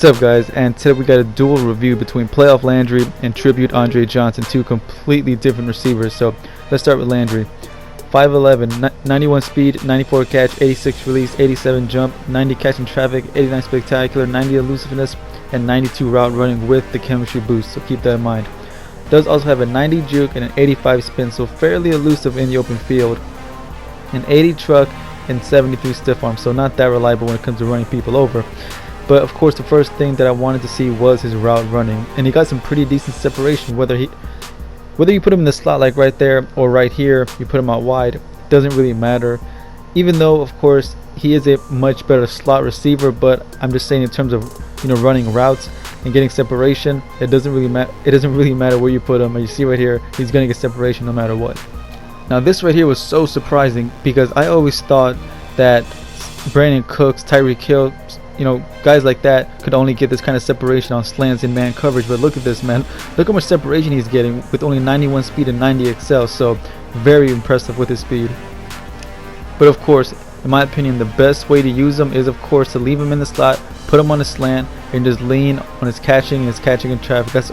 What's up, guys? And today we got a dual review between Playoff Landry and Tribute Andre Johnson, two completely different receivers. So let's start with Landry. 5'11", 91 speed, 94 catch, 86 release, 87 jump, 90 catch in traffic, 89 spectacular, 90 elusiveness, and 92 route running with the chemistry boost, so keep that in mind. Does also have a 90 juke and an 85 spin, so fairly elusive in the open field. An 80 truck and 73 stiff arm, so not that reliable when it comes to running people over. But of course, the first thing that I wanted to see was his route running, and he got some pretty decent separation. Whether you put him in the slot like right there or right here, you put him out wide, doesn't really matter. Even though, of course, he is a much better slot receiver, but I'm just saying in terms of running routes and getting separation, it doesn't really matter where you put him. And you see right here, he's gonna get separation no matter what. Now this right here was so surprising because I always thought that Brandon Cooks, Tyreek Hill, guys like that could only get this kind of separation on slants and man coverage. But look at this, man. Look how much separation he's getting with only 91 speed and 90 excel. So very impressive with his speed. But of course, in my opinion, the best way to use him is, of course, to leave him in the slot, put him on a slant, and just lean on his catching in traffic. That's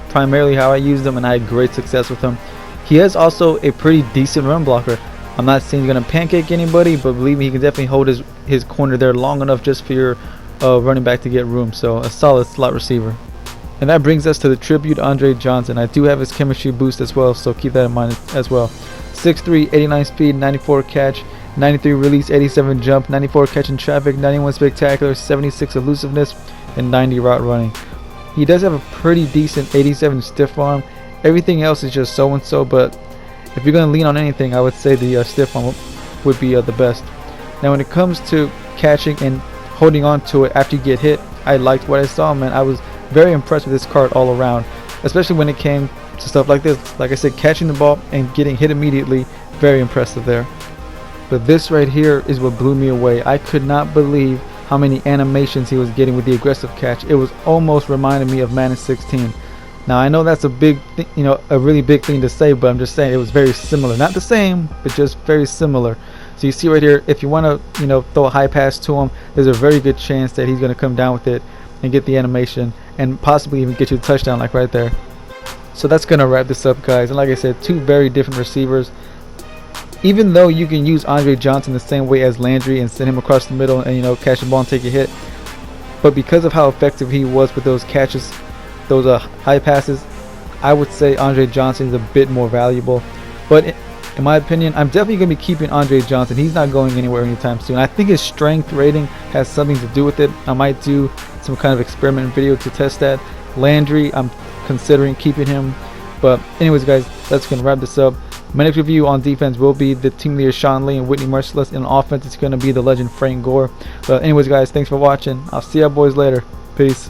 primarily how I used him, and I had great success with him. He is also a pretty decent run blocker. I'm not saying he's going to pancake anybody, but believe me, he can definitely hold his corner there long enough just for your running back to get room. So a solid slot receiver. And that brings us to the Tribute Andre Johnson. I do have his chemistry boost as well, so keep that in mind as well. 6'3", 89 speed, 94 catch, 93 release, 87 jump, 94 catch in traffic, 91 spectacular, 76 elusiveness, and 90 route running. He does have a pretty decent 87 stiff arm. Everything else is just so-and-so, but if you're going to lean on anything, I would say the stiff arm would be the best. Now when it comes to catching and holding on to it after you get hit, I liked what I saw, man. I was very impressed with this card all around, especially when it came to stuff like this. Like I said, catching the ball and getting hit immediately, very impressive there. But this right here is what blew me away. I could not believe how many animations he was getting with the aggressive catch. It was almost reminding me of Madden 16. Now I know that's a big a really big thing to say, but I'm just saying it was very similar. Not the same, but just very similar. So you see right here, if you want to throw a high pass to him, there's a very good chance that he's going to come down with it and get the animation and possibly even get you a touchdown like right there. So that's going to wrap this up, guys. And like I said, two very different receivers. Even though you can use Andre Johnson the same way as Landry and send him across the middle and catch the ball and take a hit, but because of how effective he was with those catches, those high passes, I would say Andre Johnson is a bit more valuable. But in my opinion, I'm definitely going to be keeping Andre Johnson. He's not going anywhere anytime soon. I think his strength rating has something to do with it. I might do some kind of experiment video to test that. Landry, I'm considering keeping him. But anyways, guys, that's going to wrap this up. My next review on defense will be the team leader Sean Lee and Whitney Merciless. And on offense, it's going to be the legend Frank Gore. But anyways, guys, thanks for watching. I'll see y'all boys later. Peace.